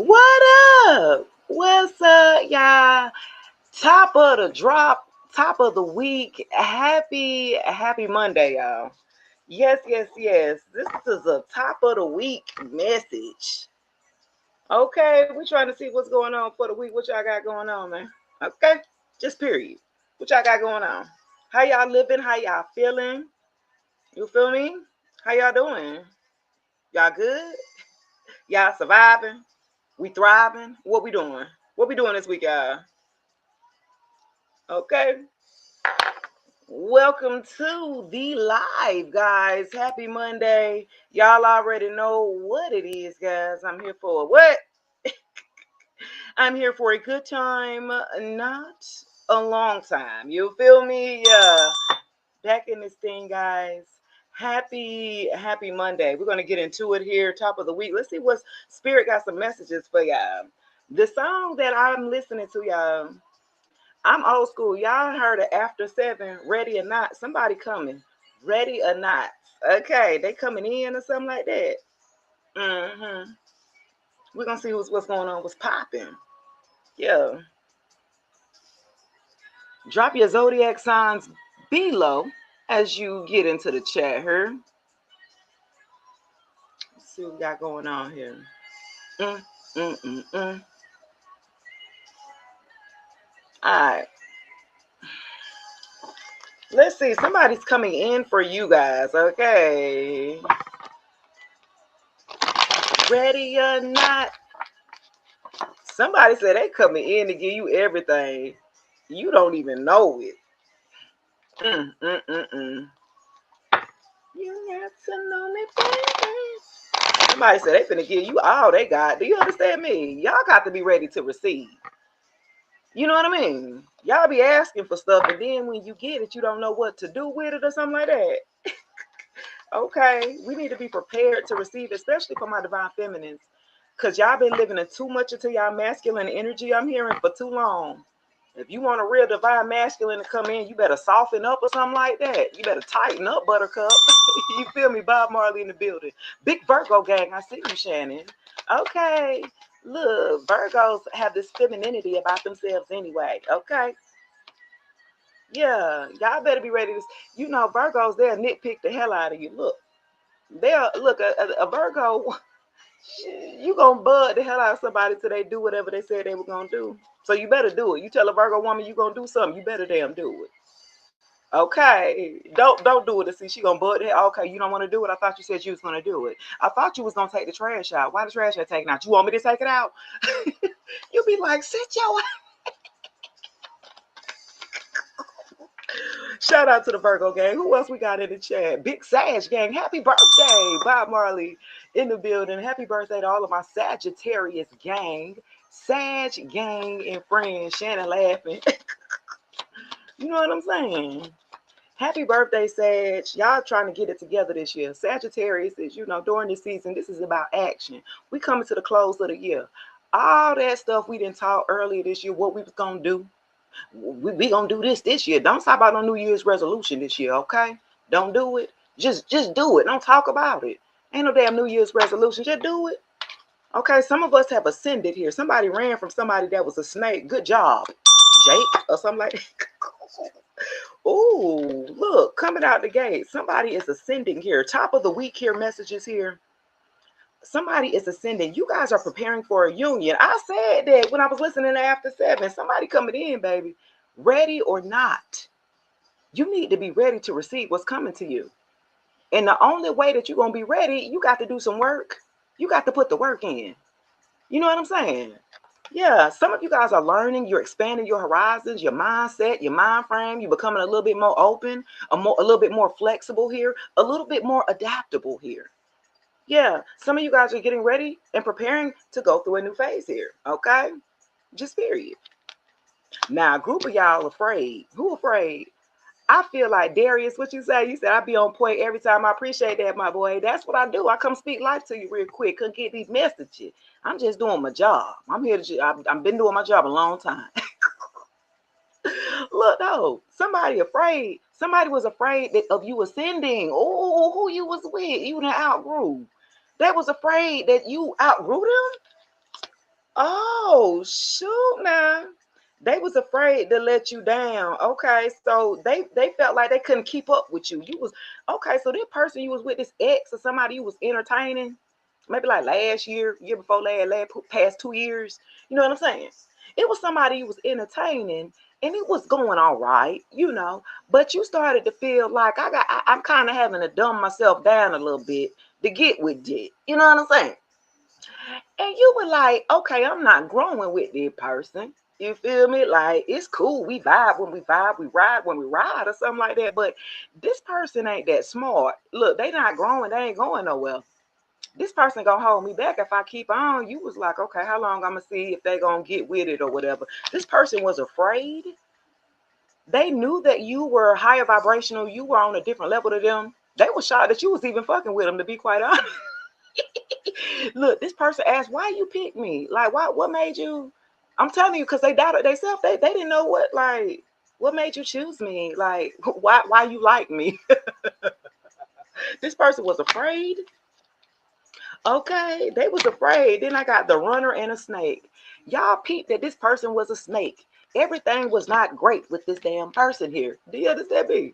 What up? What's up, y'all? Top of the drop, top of the week. Happy Monday, y'all. Yes. This is a top of the week message. Okay, we trying to see what's going on for the week. What y'all got going on, man? Okay, just period. What y'all got going on? How y'all living? How y'all feeling? You feel me? How y'all doing? Y'all good? Y'all surviving? We thriving? What we doing? What we doing this week, y'all? Okay. Welcome to the live, guys. Happy Monday. Y'all already know what it is, guys. I'm here for what? I'm here for a good time, not a long time. You feel me? Back in this thing, guys. Happy Monday. We're gonna get into it here, top of the week. Let's see what Spirit got some messages for y'all. The song that I'm listening to, y'all. I'm old school. Y'all heard it after 7, ready or not. Somebody coming. Ready or not. Okay, they coming in or something like that. We're gonna see what's going on, what's popping. Yeah. Drop your zodiac signs below as you get into the chat here. Let's see what we got going on here. Mm, mm, mm, mm. All right. Let's see. Somebody's coming in for you guys. Okay. Ready or not. Somebody said they coming in to give you everything. You don't even know it. You got to know me, baby. Somebody said they finna give you all they got. Do you understand me? Y'all got to be ready to receive. You know what I mean? Y'all be asking for stuff, and then when you get it, you don't know what to do with it or something like that. Okay, we need to be prepared to receive, especially for my divine feminines. Because y'all been living in too much into y'all masculine energy, I'm hearing, for too long. If you want a real divine masculine to come in, you better soften up or something like that. You better tighten up, buttercup. You feel me? Bob Marley in the building. Big Virgo gang, I see you, Shannon. Okay. Look, Virgos have this femininity about themselves anyway. Okay. Yeah, y'all better be ready to. Virgos, they'll nitpick the hell out of you. A Virgo. You gonna bud the hell out of somebody till they do whatever they said they were gonna do. So you better do it. You tell a Virgo woman you gonna do something, you better damn do it. Okay, don't do it to see she gonna bud it. Okay, you don't want to do it. I thought you said you was gonna do it. I thought you was gonna take the trash out. Why the trash ain't taken out? You want me to take it out? You be like, sit your. Shout out to the Virgo gang. Who else we got in the chat? Big Sag gang. Happy birthday, Bob Marley in the building. Happy birthday to all of my Sagittarius gang. Sag gang and friends. Shannon laughing. You know what I'm saying? Happy birthday, Sag. Y'all trying to get it together this year. Sagittarius is, during this season, this is about action. We coming to the close of the year. All that stuff we didn't talk earlier this year, what we was going to do. We gonna do this year. Don't talk about no New Year's resolution this year, okay? Don't do it. Just do it. Don't talk about it. Ain't no damn New Year's resolution. Just do it. Okay, some of us have ascended here. Somebody ran from somebody that was a snake. Good job, Jake, or something like that. Ooh, look, coming out the gate. Somebody is ascending here. Top of the week here, messages here. Somebody is ascending. You guys are preparing for a union. I said that when I was listening to After 7. Somebody coming in, baby. Ready or not, you need to be ready to receive what's coming to you. And the only way that you're going to be ready, you got to do some work. You got to put the work in. You know what I'm saying? Yeah, some of you guys are learning. You're expanding your horizons, your mindset, your mind frame. You're becoming a little bit more open, a little bit more flexible here, a little bit more adaptable here. Yeah, some of you guys are getting ready and preparing to go through a new phase here. Okay? Just period. Now, a group of y'all afraid. Who afraid? I feel like Darius, what you say? You said I be on point every time. I appreciate that, my boy. That's what I do. I come speak life to you real quick. Couldn't get these messages. I'm just doing my job. I'm here to. I've been doing my job a long time. Look, though, somebody afraid. Somebody was afraid of you ascending. Oh, who you was with? You done outgrew. They was afraid that you outgrew them. Oh, shoot now. They was afraid to let you down. Okay, so they felt like they couldn't keep up with you. You was okay, so this person you was with, this ex or somebody you was entertaining, maybe like last year, year before last past 2 years. You know what I'm saying? It was somebody you was entertaining and it was going all right, but you started to feel like I'm kind of having to dumb myself down a little bit to get with it. You know what I'm saying? And you were like, okay, I'm not growing with this person. You feel me? Like, it's cool. We vibe when we vibe. We ride when we ride or something like that. But this person ain't that smart. Look, they not growing. They ain't going nowhere. This person gonna hold me back if I keep on. You was like, okay, how long I'm gonna see if they gonna get with it or whatever. This person was afraid. They knew that you were higher vibrational. You were on a different level to them. They were shocked that you was even fucking with them, to be quite honest. Look, this person asked, why you picked me? Like, what made you? I'm telling you, because they doubted themselves. They didn't know what made you choose me? Like, why you like me? This person was afraid. Okay, they was afraid. Then I got the runner and a snake. Y'all peeped that this person was a snake. Everything was not great with this damn person here. Do you understand me?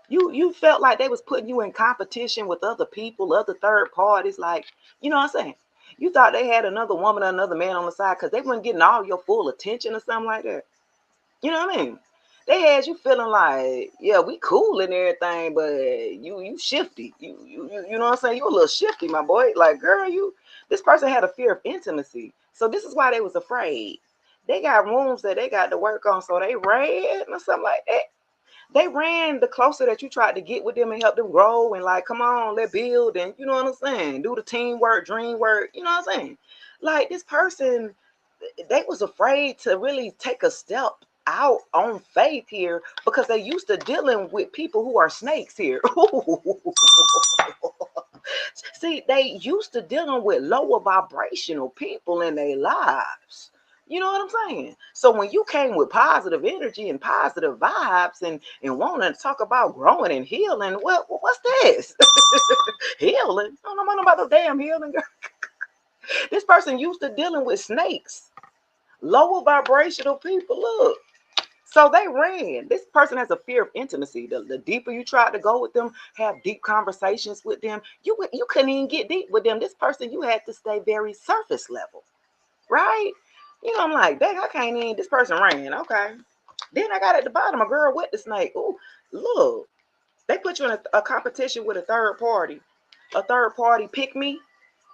You felt like they was putting you in competition with other people, other third parties. Like, you know what I'm saying? You thought they had another woman or another man on the side because they weren't getting all your full attention or something like that. You know what I mean? They had you feeling like, yeah, we cool and everything, but you shifty. You know what I'm saying? You a little shifty, my boy. Like, girl, this person had a fear of intimacy. So this is why they was afraid. They got rooms that they got to work on, so they ran or something like that. They ran the closer that you tried to get with them and help them grow and like, come on, let's build and you know what I'm saying? Do the teamwork, dream work, you know what I'm saying? Like this person, they was afraid to really take a step out on faith here because they used to dealing with people who are snakes here. See, they used to dealing with lower vibrational people in their lives. You know what I'm saying? So when you came with positive energy and positive vibes and wanting to talk about growing and healing, what's this? Healing? I don't know about the damn healing. This person used to dealing with snakes, lower vibrational people. Look. So they ran. This person has a fear of intimacy. The deeper you tried to go with them, have deep conversations with them, you couldn't even get deep with them. This person, you had to stay very surface level, right? I'm like, dang, I can't even. This person ran. Okay. Then I got at the bottom a girl with the snake. Oh, look, they put you in a competition with a third party. A third party pick me.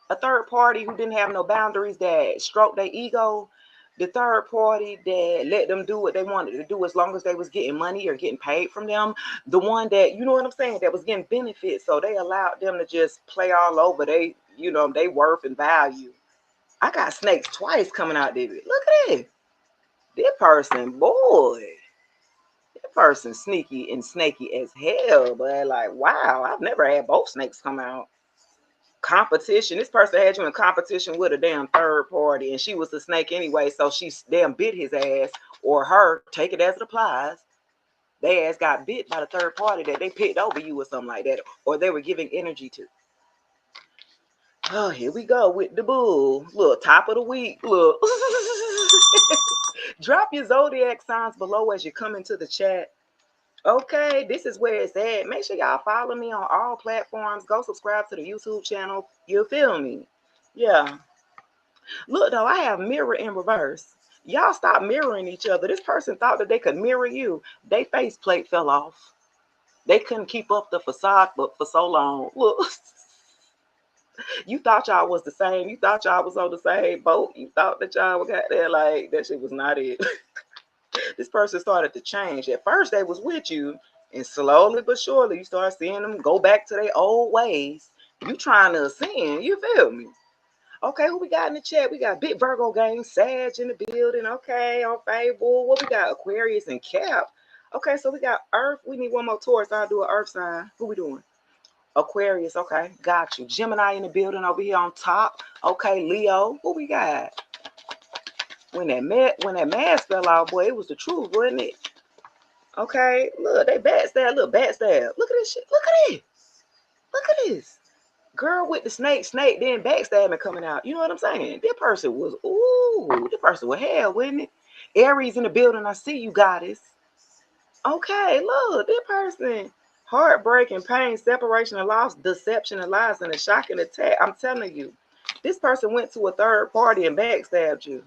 A third party who didn't have no boundaries, that stroked their ego. The third party that let them do what they wanted to do as long as they was getting money or getting paid from them. The one that, you know what I'm saying, that was getting benefits. So they allowed them to just play all over they worth and value. I got snakes twice coming out there. Look at it. This person, boy. That person sneaky and snaky as hell. But like, wow, I've never had both snakes come out. Competition. This person had you in competition with a damn third party, and she was a snake anyway, so she damn bit his ass or her. Take it as it applies. Their ass got bit by the third party that they picked over you or something like that, or they were giving energy to. Oh, here we go with the bull. Look, top of the week. Look. Drop your zodiac signs below as you come into the chat. Okay, this is where it's at. Make sure y'all follow me on all platforms. Go subscribe to the YouTube channel. You feel me? Yeah. Look, though, I have mirror in reverse. Y'all stop mirroring each other. This person thought that they could mirror you. They faceplate fell off. They couldn't keep up the facade for so long. Look. You thought y'all was the same. You thought y'all was on the same boat. You thought that y'all got there like that shit was not it. This person started to change. At first, they was with you, and slowly but surely, you start seeing them go back to their old ways. You trying to ascend. You feel me? Okay, who we got in the chat? We got Big Virgo gang, Sag in the building. Okay, on Fable. What we got? Aquarius and Cap. Okay, so we got Earth. We need one more Taurus. I'll do an Earth sign. Who we doing? Aquarius. Okay, got you. Gemini in the building over here on top. Okay, Leo. What we got? When that mask fell off, boy, it was the truth, wasn't it? Okay, look, they backstab. Look, backstab. Look at this shit. Look at it. Look at this. Girl with the snake, then backstabbing coming out. You know what I'm saying? This person was, this person was hell, wasn't it? Aries in the building, I see you, goddess. Okay, look, this person, heartbreak and pain, separation and loss, deception and lies, and a shocking attack. I'm telling you, this person went to a third party and backstabbed you.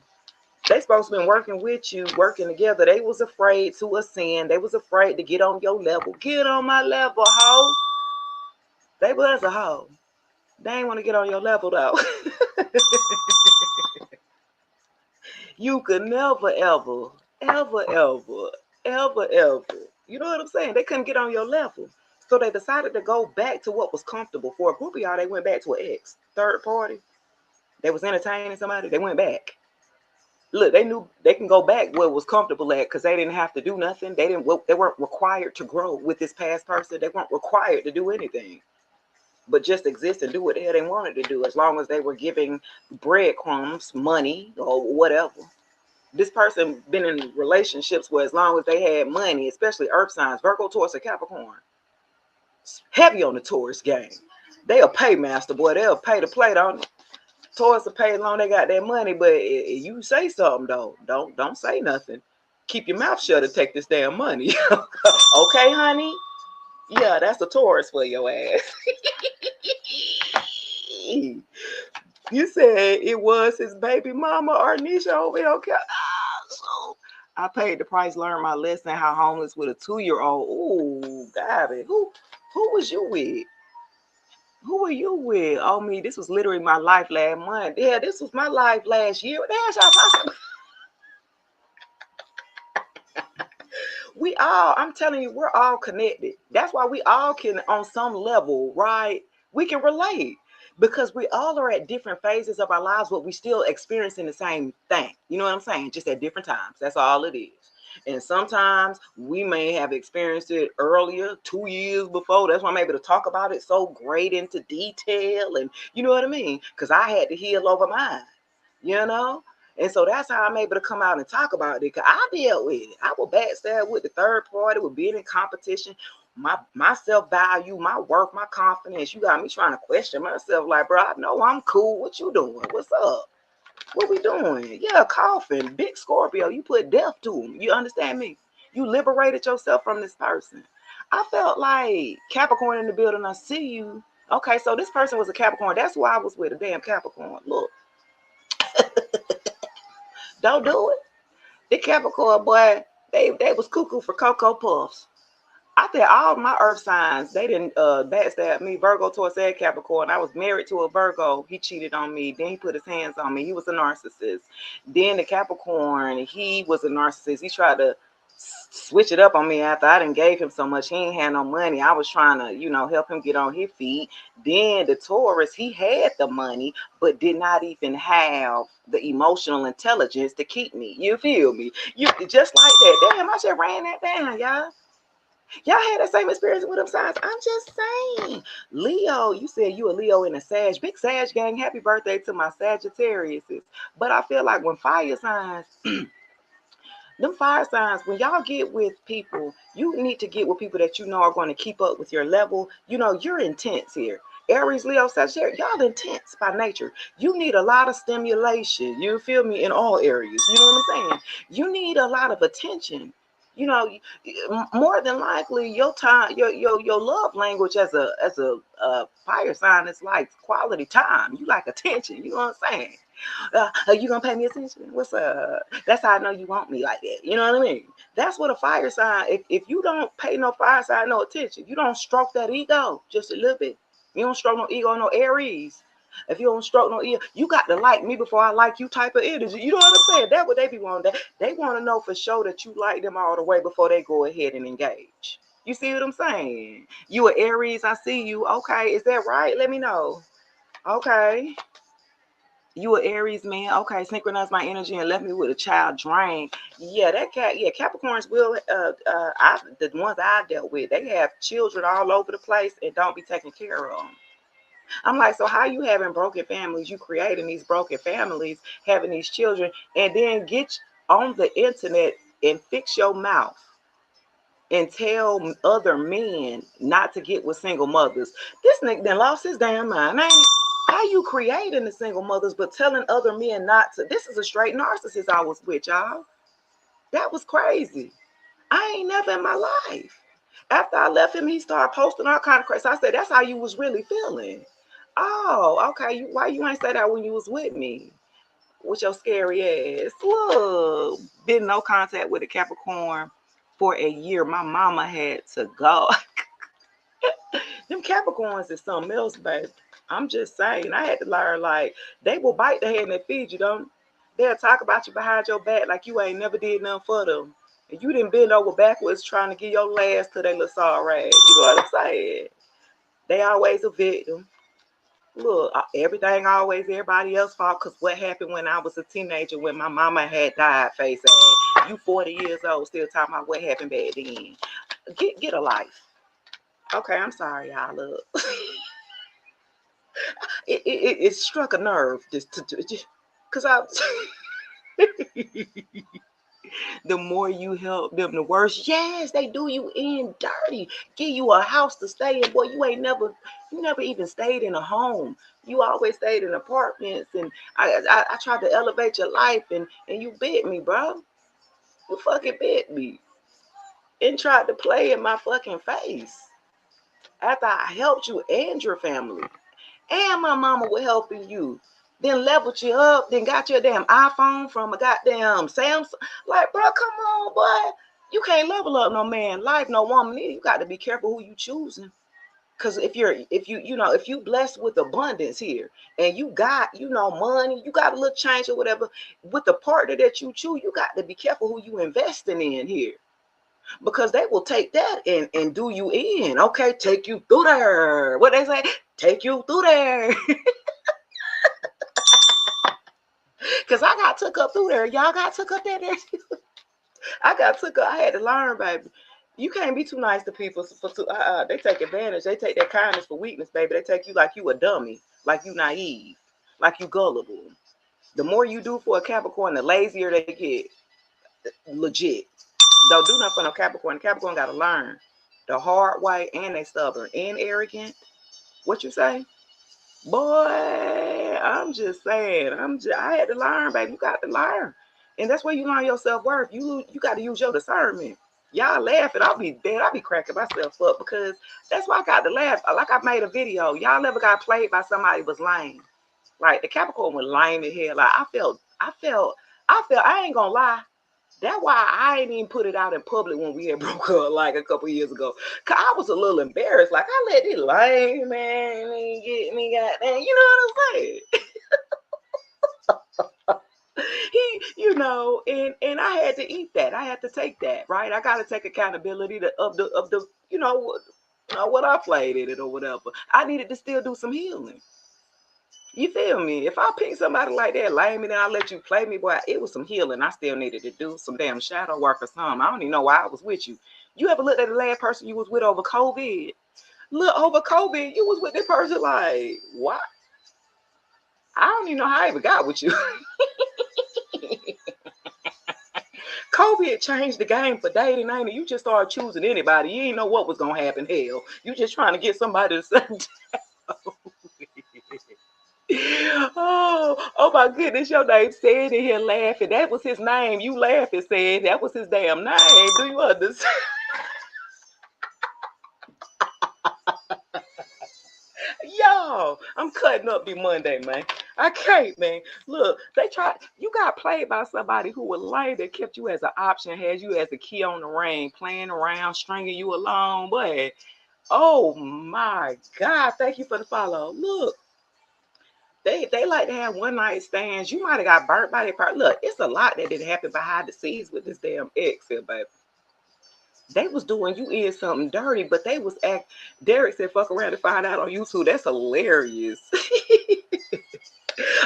They supposed to been working with you, working together. They was afraid to ascend. They was afraid to get on your level. Get on my level, hoe. They was a hoe. They ain't want to get on your level though. You could never, ever, ever, ever, ever, ever. You know what I'm saying? They couldn't get on your level. So they decided to go back to what was comfortable. For a group of y'all, they went back to an ex, third party. They was entertaining somebody. They went back. Look, they knew they can go back where it was comfortable at because they didn't have to do nothing. They weren't required to grow with this past person. They weren't required to do anything but just exist and do what the hell they wanted to do as long as they were giving breadcrumbs, money, or whatever. This person been in relationships where as long as they had money, especially earth signs, Virgo, Taurus, and Capricorn, heavy on the Taurus game. They'll pay master, boy. They'll pay to play, don't they? Taurus will pay as long as they got their money, but you say something though. Don't say nothing. Keep your mouth shut and take this damn money. Okay, honey? Yeah, that's a Taurus for your ass. You said it was his baby mama Arnisha over here. Okay. So I paid the price, learned my lesson, how homeless with a 2-year-old. Ooh, got it. Who was you with? Who were you with? Oh, me, this was literally my life last month. Yeah, this was my life last year. What the hell y'all talking about? We all, I'm telling you, we're all connected. That's why we all can, on some level, right? We can relate because we all are at different phases of our lives, but we still experiencing the same thing. You know what I'm saying? Just at different times. That's all it is. And sometimes we may have experienced it earlier, 2 years before. That's why I'm able to talk about it so great into detail. And you know what I mean? Because I had to heal over mine, you know? And so that's how I'm able to come out and talk about it because I dealt with it. I will backstab with the third party, with being in competition, my self-value, my worth, my confidence. You got me trying to question myself like, bro, I know I'm cool. What you doing? What's up? What we doing? Yeah, coughing. Big Scorpio. You put death to him. You understand me? You liberated yourself from this person. I felt like Capricorn in the building. I see you. Okay, so this person was a Capricorn. That's why I was with a damn Capricorn. Look, don't do it. The Capricorn boy, they was cuckoo for Cocoa Puffs. I think all my earth signs, they didn't backstab me. Virgo, Taurus, and Capricorn. I was married to a Virgo. He cheated on me. Then he put his hands on me. He was a narcissist. Then the Capricorn, he was a narcissist. He tried to switch it up on me after I didn't gave him so much. He ain't had no money. I was trying to, help him get on his feet. Then the Taurus, he had the money, but did not even have the emotional intelligence to keep me. You feel me? You just like that. Damn, I just ran that down, y'all. Y'all had the same experience with them signs. I'm just saying. Leo, you said you a Leo in a Sag. Big Sag gang, happy birthday to my Sagittarius. But I feel like when fire signs, them fire signs, when y'all get with people, you need to get with people that you know are going to keep up with your level. You're intense here. Aries, Leo, Sagittarius, y'all intense by nature. You need a lot of stimulation. You feel me? In all areas. You know what I'm saying? You need a lot of attention. More than likely, your time, your love language as a fire sign is like quality time. You like attention. You know what I'm saying? Are you gonna pay me attention? What's up? That's how I know you want me like that. You know what I mean? That's what a fire sign. If you don't pay no fire sign no attention, you don't stroke that ego just a little bit. You don't stroke no ego, no Aries. If you don't stroke no ego, you got to like me before I like you type of energy. You know what I'm saying? That's what they be wanting. They want to know for sure that you like them all the way before they go ahead and engage. You see what I'm saying? You are Aries. I see you. Okay, is that right? Let me know. Okay. You a Aries man. Okay, synchronized my energy and left me with a child drain. Yeah, Capricorns will the ones I dealt with, they have children all over the place and don't be taken care of them. I'm like, so how you having broken families? You creating these broken families, having these children, and then get on the internet and fix your mouth and tell other men not to get with single mothers. This nigga then lost his damn mind. Ain't it? How you creating the single mothers but telling other men not to? This is a straight narcissist I was with, y'all. That was crazy. I ain't never in my life. After I left him, he started posting all kind of crazy. I said, that's how you was really feeling. Oh, okay. Why you ain't say that when you was with me? With your scary ass. Look, been no contact with a Capricorn for a year. My mama had to go. Them Capricorns is something else, baby. I'm just saying. I had to learn, like, they will bite the hand that feed you, don't they? They'll talk about you behind your back like you ain't never did nothing for them. And you didn't bend over backwards trying to get your last to their little sorry ass. You know what I'm saying? They always a victim. Look, everything always everybody else's fault, because what happened when I was a teenager when my mama had died, face ass. You 40 years old still talking about what happened back then. Get a life. Okay, I'm sorry, y'all. Look. it struck a nerve just because I the more you help them, the worse. Yes, they do you in dirty. Give you a house to stay in. Boy, you never even stayed in a home. You always stayed in apartments. And I tried to elevate your life, and you bit me, bro. You fucking bit me and tried to play in my fucking face after I helped you and your family. And my mama was helping you. Then leveled you up, then got your damn iPhone from a goddamn Samsung. Like, bro, come on, boy. You can't level up no man life, no woman either. You got to be careful who you choosing. Cause if you blessed with abundance here and you got, money, you got a little change or whatever, with the partner that you choose, you got to be careful who you investing in here. Because they will take that and do you in. Okay, take you through there. What they say? Take you through there. Because I got took up through there. Y'all got took up there. I got took up. I had to learn, baby. You can't be too nice to people. They take advantage. They take their kindness for weakness, baby. They take you like you a dummy, like you naive, like you gullible. The more you do for a Capricorn, the lazier they get. Legit. Don't do nothing for no Capricorn. Capricorn got to learn the hard way, and they stubborn and arrogant. What you say? Boy, I'm just saying. I had to learn, baby. You got to learn. And that's where you learn your self-worth. You got to use your discernment. Y'all laughing. I'll be dead. I'll be cracking myself up because that's why I got to laugh. Like I made a video. Y'all ever got played by somebody who was lame? Like the Capricorn was lame in here. Like I ain't gonna lie. That's why I ain't even put it out in public when we had broke up like a couple years ago. Cause I was a little embarrassed. Like I let this lame man get me goddamn. You know what I'm saying? And I had to eat that. I had to take that, right? I got to take accountability of the what I played in it or whatever. I needed to still do some healing. You feel me? If I pick somebody like that, lame me, then I let you play me, boy, it was some healing. I still needed to do some damn shadow work or something. I don't even know why I was with you. You ever looked at the last person you was with over COVID? Look, over COVID, you was with that person like, what? I don't even know how I ever got with you. COVID changed the game for dating, ain't it? You just started choosing anybody. You ain't know what was going to happen. Hell, you just trying to get somebody to say, oh my goodness, your name said in here laughing. That was his name. You laughing, said that was his damn name. Do you understand? Yo, I'm cutting up the Monday, man. I can't, man. Look, you got played by somebody who was lame that kept you as an option, had you as a key on the ring, playing around, stringing you along, but oh my God, thank you for the follow. Look. They like to have one night stands. You might have got burnt by their part. Look, it's a lot that didn't happen behind the scenes with this damn ex here, baby. They was doing you in something dirty, but they was Derek said fuck around and find out on YouTube. That's hilarious.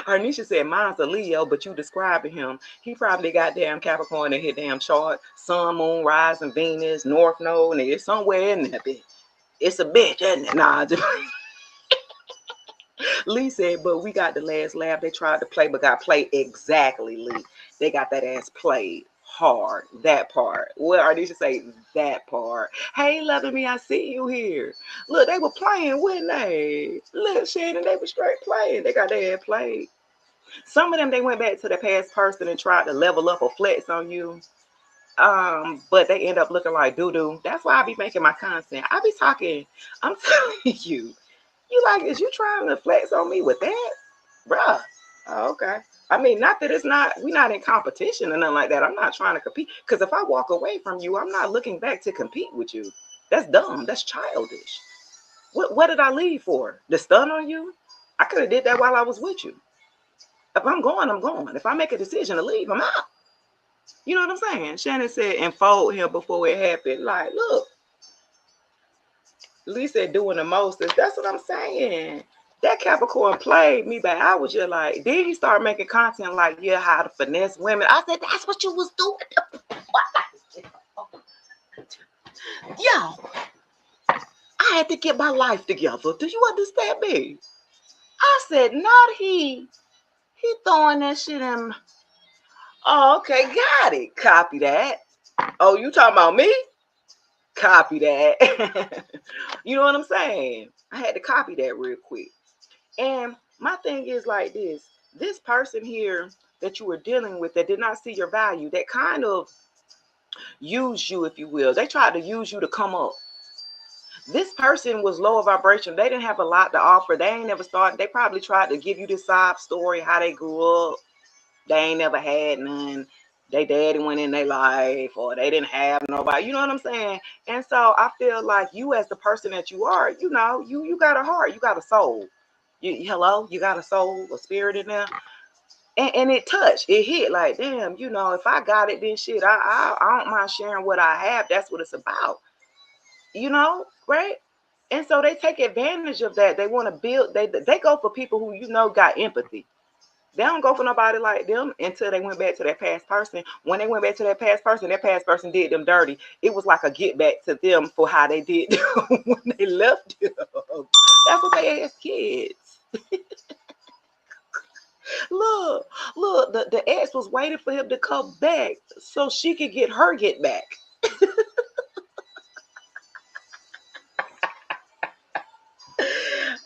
Arnisha said mine's a Leo, but you describing him. He probably got damn Capricorn in his damn chart. Sun, moon, rising, Venus, North Node, and it's somewhere in there, bitch. It's a bitch, isn't it? Nah, just Lee said, but we got the last laugh. They tried to play, but got played exactly, Lee. They got that ass played hard. That part. Well, or they should say that part. Hey, loving me, I see you here. Look, they were playing, wouldn't they? Look, Shannon, they were straight playing. They got their head played. Some of them, they went back to the past person and tried to level up or flex on you. But they end up looking like doo-doo. That's why I be making my content. I be talking, I'm telling you, you like, is you trying to flex on me with that? Bruh. Oh, okay. I mean, not that it's not, we're not in competition or nothing like that. I'm not trying to compete. Because if I walk away from you, I'm not looking back to compete with you. That's dumb. That's childish. What did I leave for? To stun on you? I could have did that while I was with you. If I'm going, I'm going. If I make a decision to leave, I'm out. You know what I'm saying? Shannon said, enfold him before it happened. Like, look, Lisa doing the most. That's what I'm saying. That Capricorn played me back. I was just like, then he started making content like, yeah, how to finesse women. I said, that's what you was doing. Yo, I had to get my life together. Do you understand me? I said, not he. He throwing that shit in. Oh, okay, got it. Copy that. Oh, you talking about me? Copy that. You know what I'm saying? I had to copy that real quick. And my thing is like this person here that you were dealing with that did not see your value, that kind of used you, if you will. They tried to use you to come up. This person was lower vibration. They didn't have a lot to offer. They ain't never started. They probably tried to give you this sob story, how they grew up. They ain't never had none. They daddy went in their life, or they didn't have nobody. You know what I'm saying? And so I feel like you, as the person that you are, you know, you got a heart, you got a soul. Hello, you got a soul, a spirit in there. And it touched, it hit like, damn, you know, if I got it, then shit, I don't mind sharing what I have. That's what it's about, you know, right? And so they take advantage of that. They want to build. They go for people who, you know, got empathy. They don't go for nobody like them until they went back to that past person. When they went back to that past person did them dirty. It was like a get back to them for how they did them when they left them. That's what they ask kids. Look, the ex was waiting for him to come back so she could get her get back.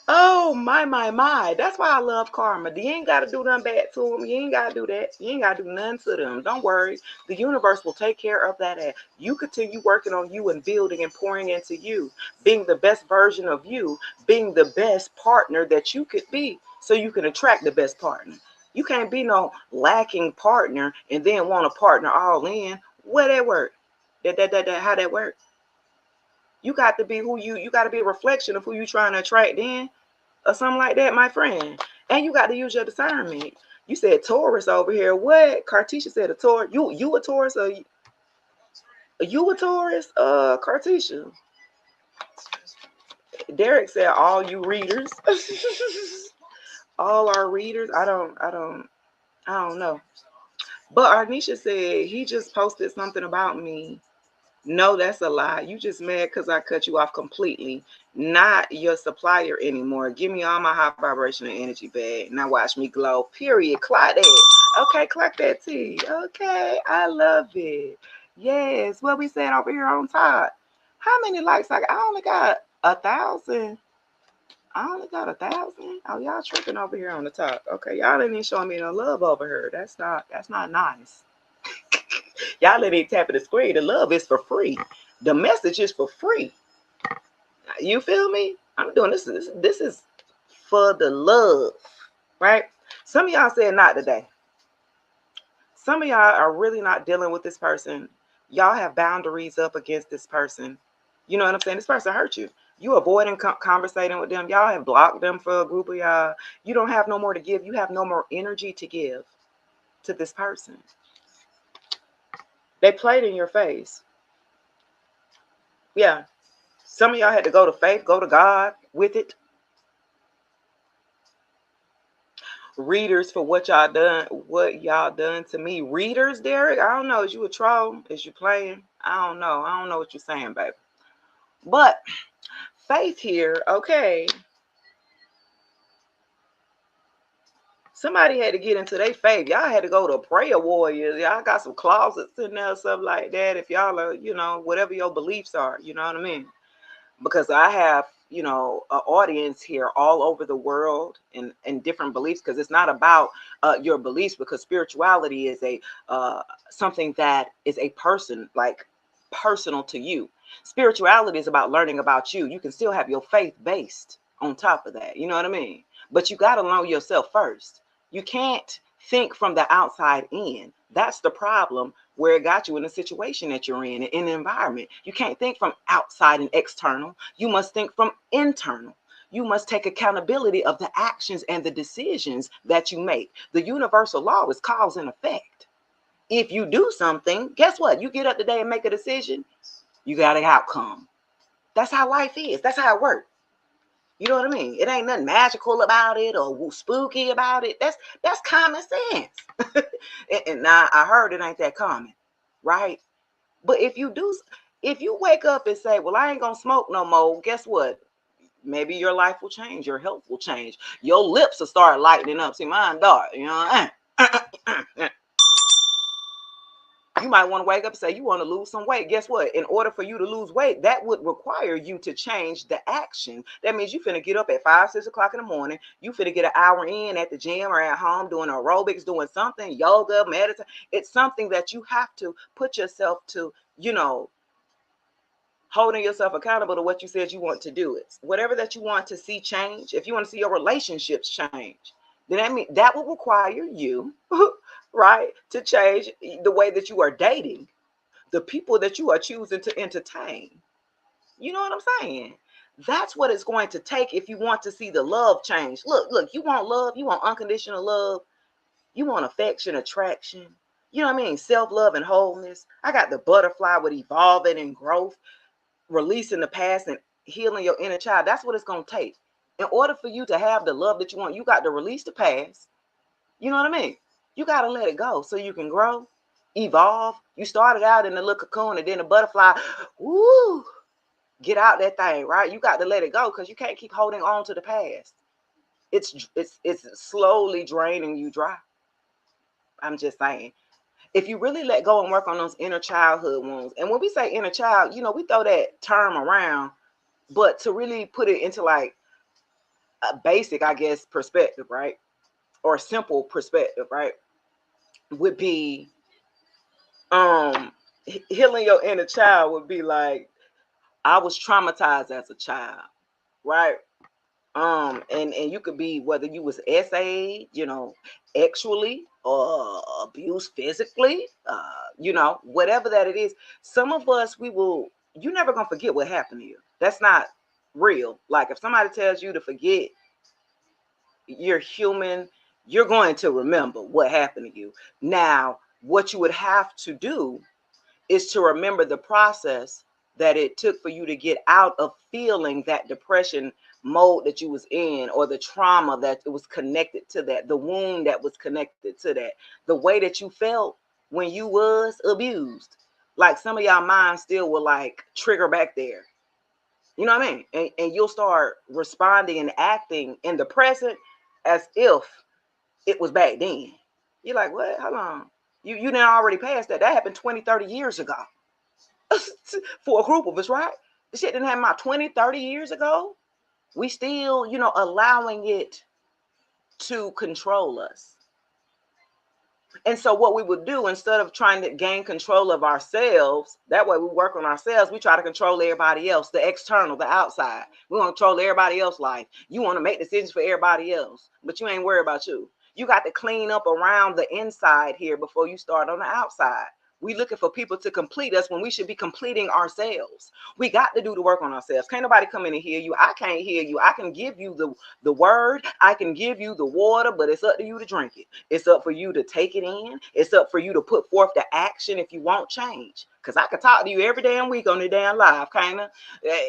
Oh, my. That's why I love karma. You ain't got to do nothing bad to them. You ain't got to do that. You ain't got to do nothing to them. Don't worry. The universe will take care of that. You continue working on you and building and pouring into you, being the best version of you, being the best partner that you could be so you can attract the best partner. You can't be no lacking partner and then want a partner all in. Where that work? How that work? You got to be who you got to be a reflection of who you trying to attract in, or something like that, my friend. And you got to use your discernment. You said Taurus over here. What? Cartesia said a Taurus. You a Taurus, or you a Taurus, Cartesia? Derek said all you readers. All our readers. I don't know. But Arnisha said he just posted something about me. No, that's a lie. You just mad because I cut you off completely. Not your supplier anymore. Give me all my high vibrational energy back. Now watch me glow. Period. Clock that. Okay, clock that T. Okay, I love it. Yes, what we said over here on top. How many likes I got? I only got 1,000. I only got 1,000. Oh, y'all tripping over here on the top. Okay, y'all didn't even show me no love over here. That's not nice. Y'all let it tap at the screen. The love is for free. The message is for free. You feel me? I'm doing this. This is for the love, right? Some of y'all said not today. Some of y'all are really not dealing with this person. Y'all have boundaries up against this person. You know what I'm saying? This person hurt you. You avoiding conversating with them. Y'all have blocked them for a group of y'all. You don't have no more to give. You have no more energy to give to this person. They played in your face. Yeah. Some of y'all had to go to faith, go to God with it. Readers for what y'all done to me. Readers, Derek? I don't know. Is you a troll? Is you playing? I don't know. I don't know what you're saying, baby. But faith here, okay. Somebody had to get into their faith. Y'all had to go to prayer warriors. Y'all got some closets in there, stuff like that. If y'all are, whatever your beliefs are, you know what I mean? Because I have, an audience here all over the world and different beliefs, because it's not about your beliefs, because spirituality is a something that is a person, like personal to you. Spirituality is about learning about you. You can still have your faith based on top of that. You know what I mean? But you got to know yourself first. You can't think from the outside in. That's the problem, where it got you in the situation that you're in the environment. You can't think from outside and external. You must think from internal. You must take accountability of the actions and the decisions that you make. The universal law is cause and effect. If you do something, guess what? You get up today and make a decision, you got an outcome. That's how life is. That's how it works. You know what I mean? It ain't nothing magical about it or spooky about it. That's common sense. And now I heard it ain't that common, right? But if you wake up and say, well, I ain't gonna smoke no more, guess what? Maybe your life will change, your health will change, your lips will start lightening up. See, mine dark, You might want to wake up and say you want to lose some weight. Guess what? In order for you to lose weight, that would require you to change the action. That means you finna get up at 5, 6 o'clock in the morning. You finna get an hour in at the gym or at home doing aerobics, doing something, yoga, meditation. It's something that you have to put yourself to, holding yourself accountable to what you said you want to do. It's whatever that you want to see change. If you want to see your relationships change, then that will require you, right, to change the way that you are dating, the people that you are choosing to entertain. You know what I'm saying? That's what it's going to take if you want to see the love change. Look, you want love, you want unconditional love, you want affection, attraction, you know what I mean? Self-love and wholeness. I got the butterfly with evolving and growth, releasing the past and healing your inner child. That's what it's going to take. In order for you to have the love that you want, you got to release the past. You know what I mean? You got to let it go so you can grow, evolve. You started out in the little cocoon and then the butterfly, woo, get out that thing, right? You got to let it go because you can't keep holding on to the past. It's slowly draining you dry. I'm just saying. If you really let go and work on those inner childhood wounds, and when we say inner child, we throw that term around, but to really put it into like a basic, I guess, perspective, right? Or a simple perspective, right? Would be healing your inner child would be like, I was traumatized as a child, right? And you could be, whether you was essayed, sexually or abused physically, whatever that it is. Some of us, you're never gonna forget what happened to you. That's not real. Like if somebody tells you to forget, you're human, you're going to remember what happened to you. Now, what you would have to do is to remember the process that it took for you to get out of feeling that depression mode that you was in, or the trauma that it was connected to, that the wound that was connected to that, the way that you felt when you was abused. Like some of y'all minds still will like trigger back there. You know what I mean? And you'll start responding and acting in the present as if it was back then. You're like, what? Hold on. You didn't already passed that. That happened 20, 30 years ago. For a group of us, right? The shit didn't happen about 20, 30 years ago. We still, allowing it to control us. And so what we would do, instead of trying to gain control of ourselves, that way we work on ourselves, we try to control everybody else, the external, the outside. We want to control everybody else's life. You want to make decisions for everybody else, but you ain't worried about you. You got to clean up around the inside here before you start on the outside. We looking for people to complete us when we should be completing ourselves. We got to do the work on ourselves. Can't nobody come in and hear you. I can't hear you. I can give you the word. I can give you the water, but it's up to you to drink it. It's up for you to take it in. It's up for you to put forth the action if you want change. Because I could talk to you every damn week on the damn live, kind of,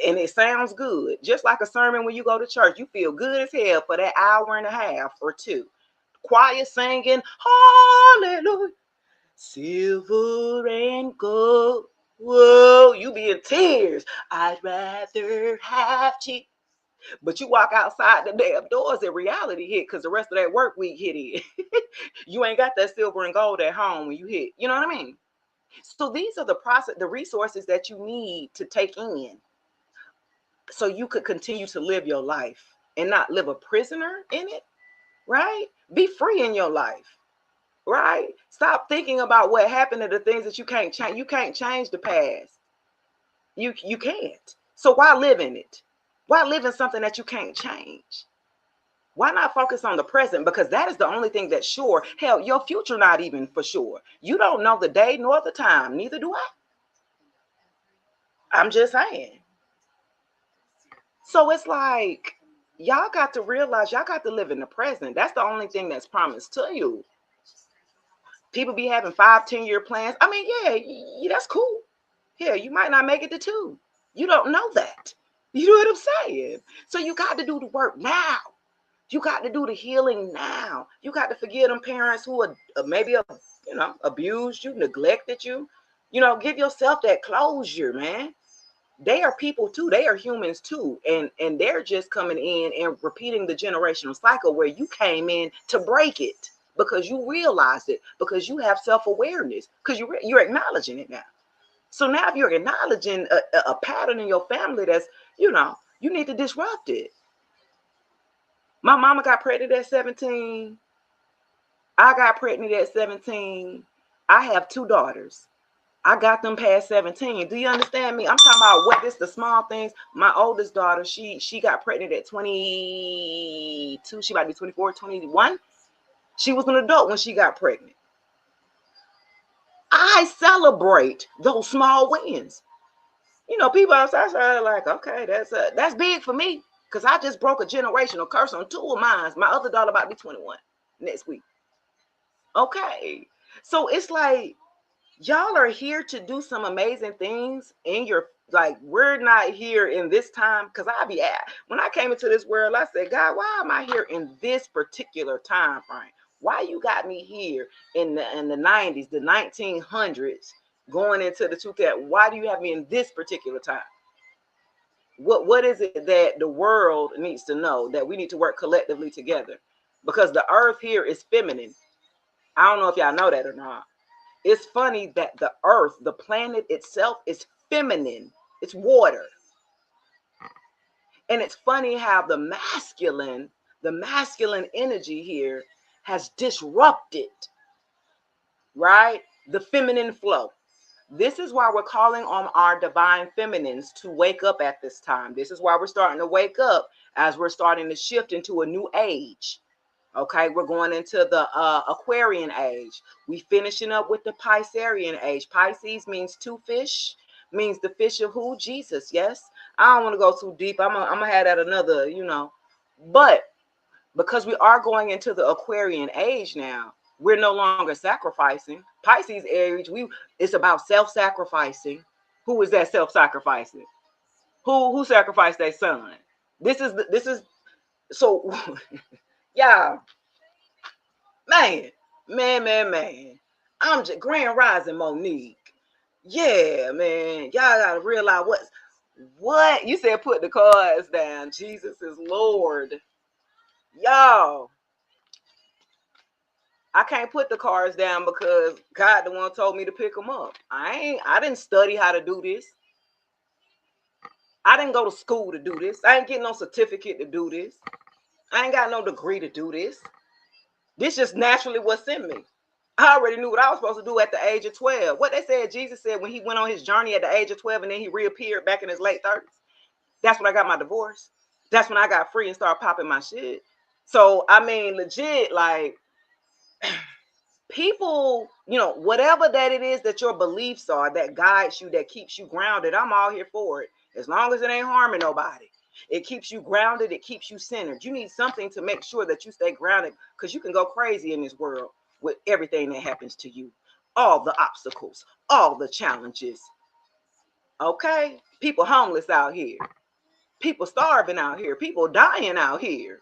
and it sounds good. Just like a sermon when you go to church. You feel good as hell for that hour and a half or two. Choir singing, hallelujah. Silver and gold. Whoa, you be in tears. I'd rather have cheap. But you walk outside the damn doors and reality hit because the rest of that work week hit in. You ain't got that silver and gold at home when you hit. You know what I mean? So these are the resources that you need to take in so you could continue to live your life and not live a prisoner in it, right? Be free in your life, right? Stop thinking about what happened to the things that you can't change. You can't change the past. You can't. So why live in it? Why live in something that you can't change? Why not focus on the present? Because that is the only thing that's sure. Hell, your future not even for sure. You don't know the day nor the time. Neither do I. I'm just saying. So it's like, y'all got to realize y'all got to live in the present. That's the only thing that's promised to you. People be having 5-10 year plans. I mean, yeah, that's cool. Yeah, you might not make it to 2. You don't know that. You know what I'm saying? So you got to do the work now. You got to do the healing now. You got to forgive them parents who are maybe abused you, neglected you. Give yourself that closure, man. They are people too. They are humans too. And they're just coming in and repeating the generational cycle where you came in to break it because you realized it, because you have self-awareness, because you're acknowledging it now. So now if you're acknowledging a pattern in your family that's, you need to disrupt it. My mama got pregnant at 17. I got pregnant at 17. I have 2 daughters. I got them past 17. Do you understand me? I'm talking about what is the small things. My oldest daughter, she got pregnant at 22. She might be 24, 21. She was an adult when she got pregnant. I celebrate those small wins. People outside are like, okay, that's big for me because I just broke a generational curse on 2 of mine. My other daughter about to be 21 next week. Okay, so it's like, y'all are here to do some amazing things in your, like, we're not here in this time, because when I came into this world, I said, God, why am I here in this particular time frame? Why you got me here in the 90s, the 1900s, going into the 2000s? Why do you have me in this particular time? What is it that the world needs to know that we need to work collectively together? Because the earth here is feminine. I don't know if y'all know that or not. It's funny that the earth, the planet itself, is feminine. It's water. And it's funny how the masculine energy here has disrupted, right? The feminine flow. This is why we're calling on our divine feminines to wake up at this time. This is why we're starting to wake up as we're starting to shift into a new age. Okay, we're going into the Aquarian age. We finishing up with the Piscean age. Pisces means 2 fish, means the fish of who? Jesus, yes. I don't want to go too deep. I'm gonna have that another, But because we are going into the Aquarian age now, we're no longer sacrificing. Pisces age, it's about self-sacrificing. Who is that self-sacrificing? Who sacrificed their son? This is so yeah. Man. I'm just Grand Rising Monique. Yeah, man. Y'all gotta realize what you said. Put the cards down. Jesus is Lord. Y'all, I can't put the cards down because God the one told me to pick them up. I didn't study how to do this. I didn't go to school to do this. I ain't getting no certificate to do this. I ain't got no degree to do this. This just naturally what's in me. I already knew what I was supposed to do at the age of 12. What they said, Jesus said when he went on his journey at the age of 12 and then he reappeared back in his late 30s. That's when I got my divorce. That's when I got free and started popping my shit. So, I mean, legit, like, people, whatever that it is that your beliefs are that guides you, that keeps you grounded, I'm all here for it. As long as it ain't harming nobody. It keeps you grounded. It keeps you centered. You need something to make sure that you stay grounded because you can go crazy in this world with everything that happens to you. All the obstacles, all the challenges. Okay? People homeless out here. People starving out here. People dying out here.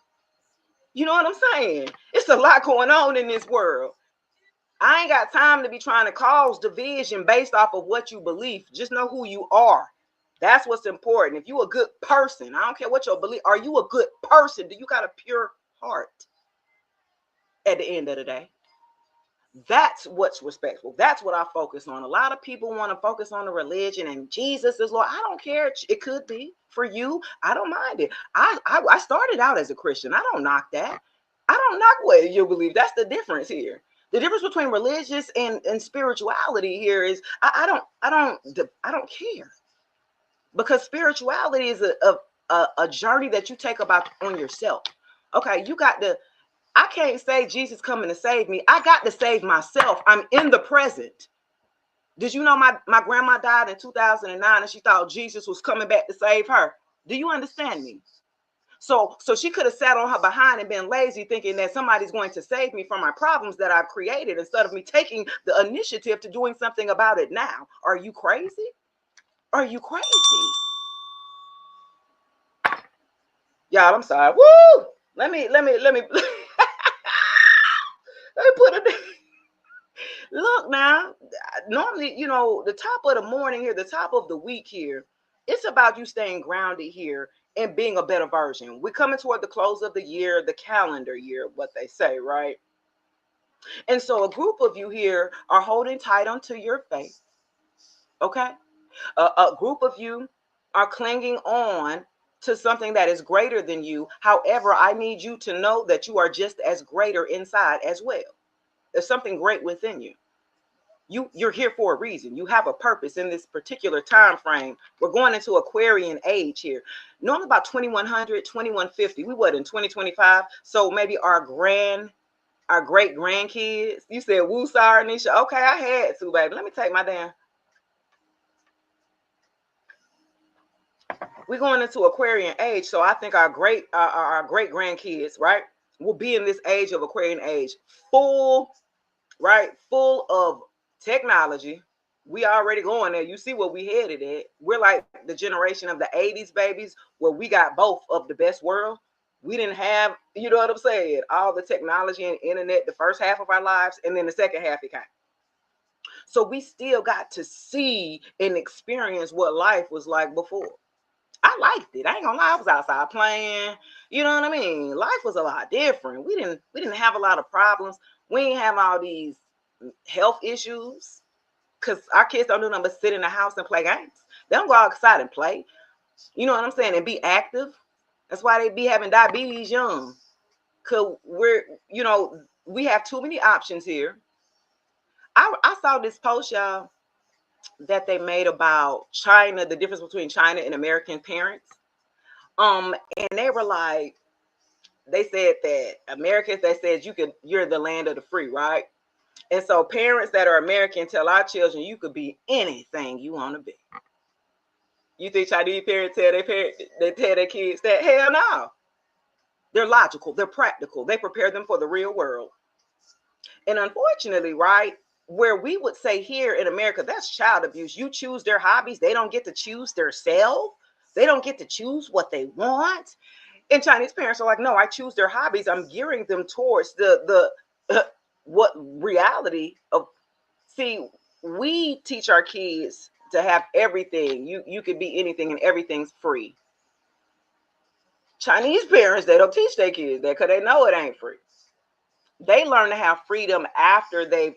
You know what I'm saying? It's a lot going on in this world. I ain't got time to be trying to cause division based off of what you believe. Just know who you are. That's what's important. If you're a good person, I don't care what your belief, are you a good person? Do you got a pure heart at the end of the day? That's what's respectful. That's what I focus on. A lot of people want to focus on the religion and Jesus is Lord. I don't care. It could be for you. I don't mind it. I started out as a Christian. I don't knock that. I don't knock what you believe. That's the difference here. The difference between religious and spirituality here is I don't care, because spirituality is a journey that you take about on yourself. Okay, you got to. I can't say Jesus coming to save me. I got to save myself. I'm in the present. Did you know my grandma died in 2009 and she thought Jesus was coming back to save her? Do you understand me? So she could have sat on her behind and been lazy thinking that somebody's going to save me from my problems that I've created instead of me taking the initiative to doing something about it now. Are you crazy? Are you crazy? Y'all, I'm sorry. Woo! Let me let me put it. Look now, normally, the top of the morning here, the top of the week here, it's about you staying grounded here and being a better version. We're coming toward the close of the year, the calendar year, what they say, right? And so a group of you here are holding tight onto your faith, okay? A group of you are clinging on to something that is greater than you. However, I need you to know that you are just as greater inside as well. There's something great within you. You're here for a reason. You have a purpose in this particular time frame. We're going into Aquarian age here. Normally about 2100, 2150. We what, in 2025? So maybe our great grandkids. You said woo, sorry, Nisha. Okay, I had to, baby. Let me take my damn. We're going into Aquarian age. So I think our great grandkids, right, will be in this age of Aquarian age. Full of technology. We already going there. You see what we headed at. We're like the generation of the 80s babies where we got both of the best world. We didn't have, you know what I'm saying, all the technology and internet the first half of our lives, and then the second half it came. So we still got to see and experience what life was like before. I liked it. I ain't gonna lie, I was outside playing. You know what I mean? Life was a lot different. We didn't have a lot of problems. We didn't have all these health issues because our kids don't do nothing but sit in the house and play games. They don't go outside and play. You know what I'm saying? And be active. That's why they be having diabetes young. Cause we have too many options here. I saw this post, y'all, that they made about China, the difference between China and American parents. And they were like, they said that Americans, they said you're the land of the free, right? And so parents that are American tell our children you could be anything you want to be. You think Chinese parents tell their kids that? Hell no. They're logical, they're practical, they prepare them for the real world. And unfortunately, right, where we would say here in America, that's child abuse. You choose their hobbies, they don't get to choose their self. They don't get to choose what they want. And Chinese parents are like, no, I choose their hobbies. I'm gearing them towards the what reality of. See, we teach our kids to have everything. You could be anything and everything's free. Chinese parents, they don't teach their kids that because they know it ain't free. They learn to have freedom after they've,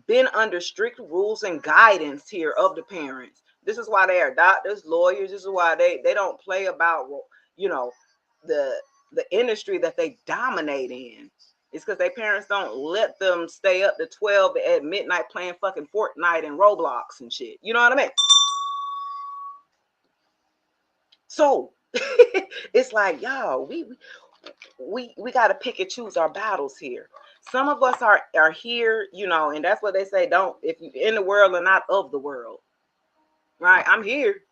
been under strict rules and guidance here of the parents. This is why they are doctors, lawyers. This is why they don't play about, the industry that they dominate in. It's because their parents don't let them stay up to 12 at midnight playing fucking Fortnite and Roblox and shit. You know what I mean? So it's like, y'all, we got to pick and choose our battles here. Some of us are here, and that's what they say. If you're in the world or not of the world, right? I'm here.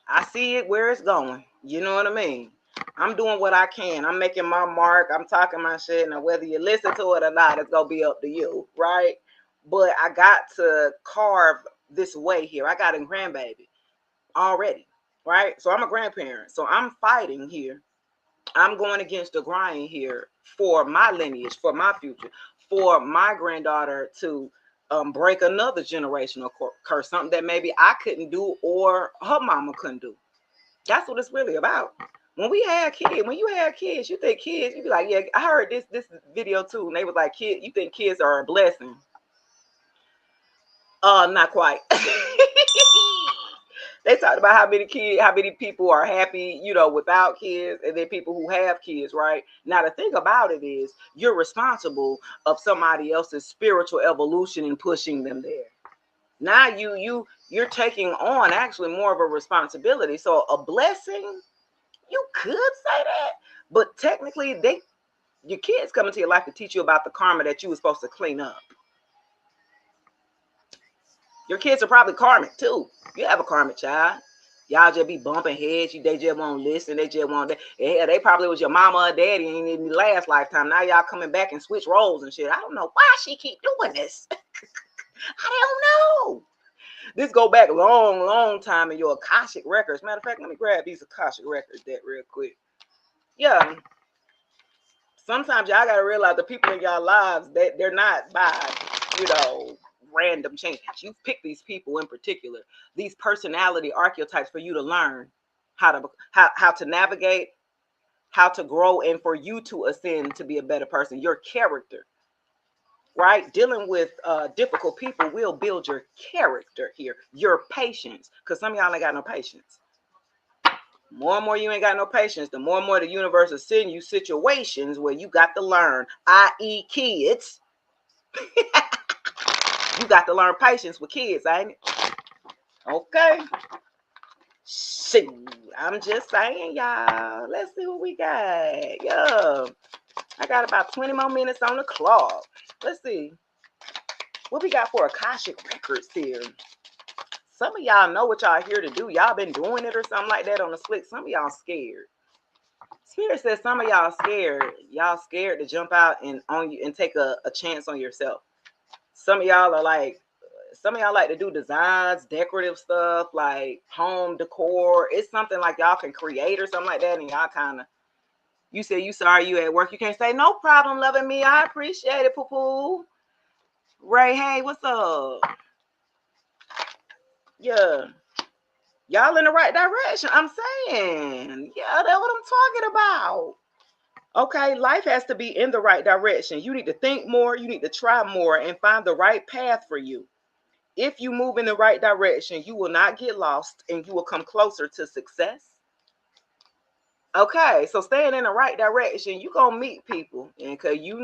I see it where it's going. You know what I mean? I'm doing what I can. I'm making my mark. I'm talking my shit. Now, whether you listen to it or not, it's going to be up to you, right? But I got to carve this way here. I got a grandbaby already, right? So I'm a grandparent. So I'm fighting here. I'm going against the grind here for my lineage, for my future, for my granddaughter to break another generational curse, something that maybe I couldn't do or her mama couldn't do. That's what it's really about. When you have kids, you think kids, you be like, yeah, I heard this video too, and they was like, you think kids are a blessing. Not quite. They talked about how many people are happy, without kids, and then people who have kids, right? Now the thing about it is you're responsible of somebody else's spiritual evolution and pushing them there. Now you're taking on actually more of a responsibility. So a blessing, you could say that, but technically your kids come into your life to teach you about the karma that you were supposed to clean up. Your kids are probably karmic too. You have a karmic child. Y'all just be bumping heads. They just won't listen. They just won't. They probably was your mama or daddy in the last lifetime. Now y'all coming back and switch roles and shit. I don't know why she keep doing this. I don't know. This go back a long time in your Akashic records. Matter of fact, let me grab these Akashic records that real quick. Yeah. Sometimes y'all gotta realize the people in y'all lives that they're not by, random change. You pick these people in particular, these personality archetypes for you to learn how to navigate, how to grow, and for you to ascend to be a better person. Your character, right? Dealing with difficult people will build your character here. Your patience, because some of y'all ain't got no patience. More and more you ain't got no patience, the more and more the universe will send you situations where you got to learn, i.e. kids. You got to learn patience with kids, ain't it? Okay. Shoot, I'm just saying, y'all. Let's see what we got. Yeah. I got about 20 more minutes on the clock. Let's see. What we got for Akashic records here? Some of y'all know what y'all here to do. Y'all been doing it or something like that on the slick. Some of y'all scared. Spirit says some of y'all scared. Y'all scared to jump out and take a chance on yourself. Some of y'all like to do designs, decorative stuff, like home decor. It's something like y'all can create or something like that. And y'all kind of, you say you sorry you at work. You can't say, no problem, loving me. I appreciate it, poo-poo. Ray, hey, what's up? Yeah. Y'all in the right direction. I'm saying. Yeah, that's what I'm talking about. Okay, life has to be in the right direction. You need to think more. You need to try more and find the right path for you. If you move in the right direction, you will not get lost and you will come closer to success. Okay, so staying in the right direction, you're going to meet people. And because you're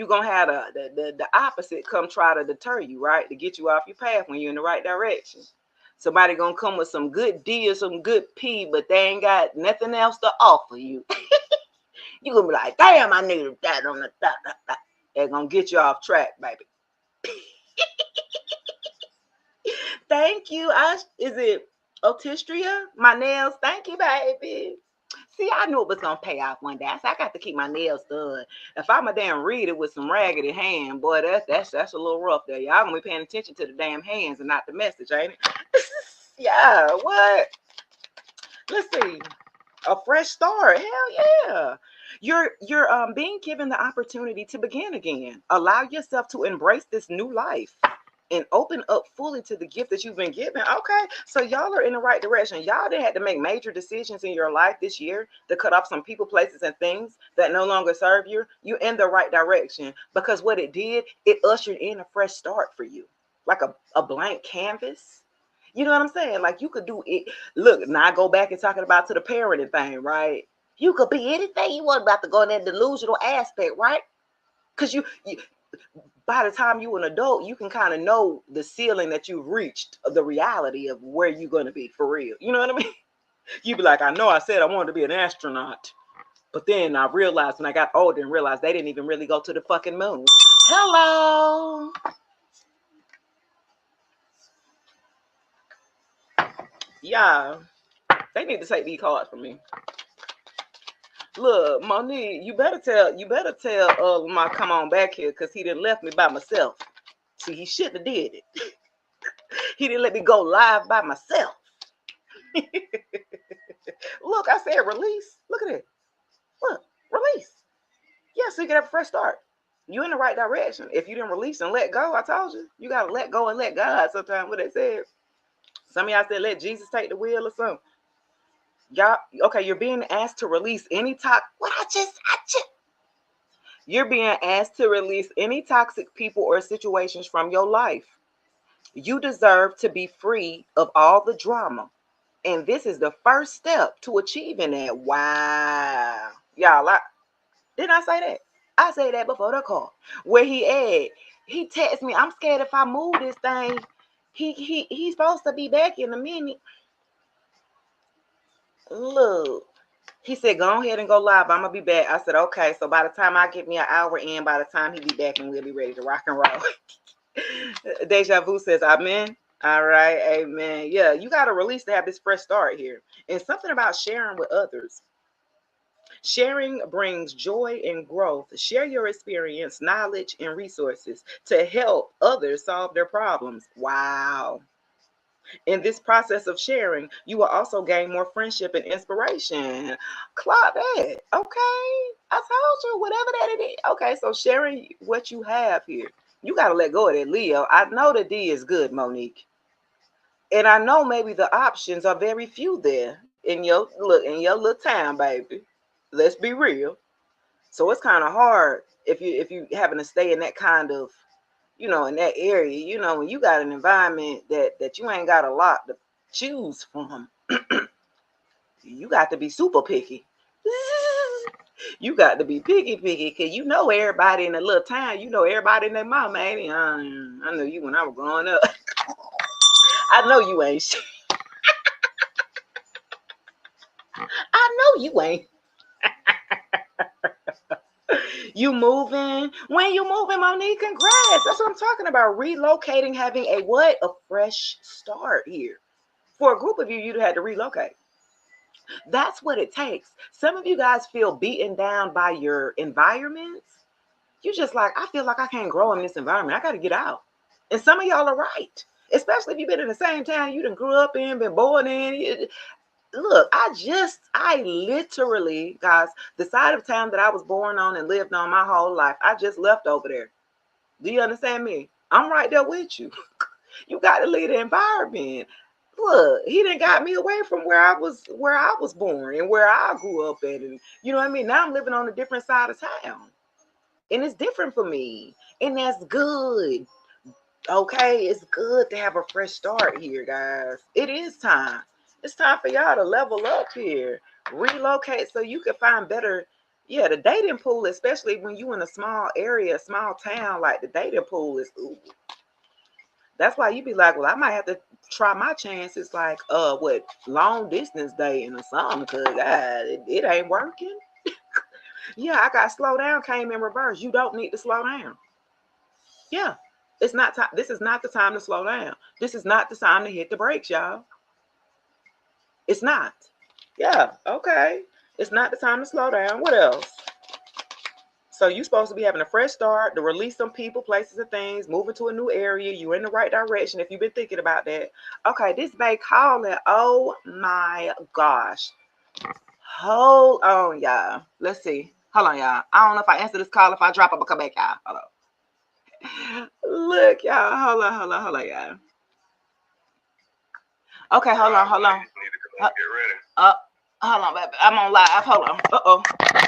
going to have the opposite come try to deter you, right? To get you off your path when you're in the right direction. Somebody going to come with some good D or some good P, but they ain't got nothing else to offer you. You're going to be like, damn, I needed that on the top. They're going to get you off track, baby. Thank you. Is it Otistria? My nails. Thank you, baby. See, I knew it was going to pay off one day. I said, I got to keep my nails done. If I'm a damn reader with some raggedy hand, boy, that's a little rough there. Y'all going to be paying attention to the damn hands and not the message, ain't it? Yeah, what? Let's see. A fresh start. Hell yeah. You're being given the opportunity to begin again. Allow yourself to embrace this new life and open up fully to the gift that you've been given. Okay, so y'all are in the right direction. Y'all didn't have to make major decisions in your life this year to cut off some people, places, and things that no longer serve you. You're in the right direction because what it did, it ushered in a fresh start for you, like a blank canvas. You know what I'm saying? Like you could do it. Look, now I go back and talking about to the parenting thing, right? You could be anything you want about to go in that delusional aspect, right? Because you by the time you're an adult, you can kind of know the ceiling that you've reached of the reality of where you're going to be for real. You know what I mean? You be like, I know I said I wanted to be an astronaut, but then I realized when I got older and realized they didn't even really go to the fucking moon. Hello. Yeah, they need to take these cards from me. Look, Monique, you better tell my come on back here because he didn't left me by myself. See, he shouldn't have did it. He didn't let me go live by myself. Look, I said release. Look at it. Look, release. Yeah, so you can have a fresh start. You in the right direction. If you didn't release and let go, I told you, you got to let go and let God sometimes. What they said. Some of y'all said, let Jesus take the wheel or something. Y'all, okay, you're being asked to release any you're being asked to release any toxic people or situations from your life. You deserve to be free of all the drama. And this is the first step to achieving that. Wow. Y'all, didn't I say that? I say that before the call. Where he at? He texted me, I'm scared if I move this thing, he's supposed to be back in a minute. Look. He said, go ahead and go live. I'm going to be back. I said, okay. So by the time I get me an hour in, by the time he be back and we'll be ready to rock and roll. Deja Vu says, amen. All right. Amen. Yeah, you got to release to have this fresh start here. And something about sharing with others. Sharing brings joy and growth. Share your experience, knowledge, and resources to help others solve their problems. Wow. In this process of sharing, you will also gain more friendship and inspiration. Clock that. Okay. I told you, whatever that it is. Okay, so sharing what you have here. You got to let go of that Leo. I know the D is good, Monique. And I know maybe the options are very few there in your little town, baby. Let's be real. So it's kind of hard if you having to stay in that kind of, in that area, when you got an environment that you ain't got a lot to choose from. You got to be super picky. You got to be picky, because everybody in the little town, everybody in their mama, ain't I know you when I was growing up. I know you ain't. I know you ain't. You moving? When you moving, Monique? Congrats. That's what I'm talking about. Relocating, having a fresh start here. For a group of you, you'd had to relocate. That's what it takes. Some of you guys feel beaten down by your environments. You just like, I feel like I can't grow in this environment. I got to get out. And some of y'all are right. Especially if you've been in the same town you done grew up in, been born in. Look, I literally, guys, the side of town that I was born on and lived on my whole life, I just left over there. Do you understand me? I'm right there with you. You got to leave the environment. Look, he done got me away from where I was born and where I grew up at. And you know what I mean? Now I'm living on a different side of town. And it's different for me. And that's good. Okay, it's good to have a fresh start here, guys. It is time. It's time for y'all to level up here. Relocate so you can find better. Yeah, the dating pool, especially when you in a small area, small town, like the dating pool is, ooh. That's why you be like, well, I might have to try my chances, like, long distance dating or something, because it ain't working. Yeah, I got slow down, came in reverse. You don't need to slow down. Yeah. It's not time. This is not the time to slow down. This is not the time to hit the brakes, y'all. It's not. Yeah, okay. It's not the time to slow down. What else? So you're supposed to be having a fresh start, to release some people, places, and things, moving to a new area. You're in the right direction if you've been thinking about that. Okay, this Bay calling. Oh my gosh. Hold on, y'all. Let's see. Hold on, y'all. I don't know if I answer this call. If I drop, I'm gonna come back, y'all. Hold on. Look, y'all. Hold on, y'all. Okay, hold on. Hold on, baby. I'm on live. Hold on.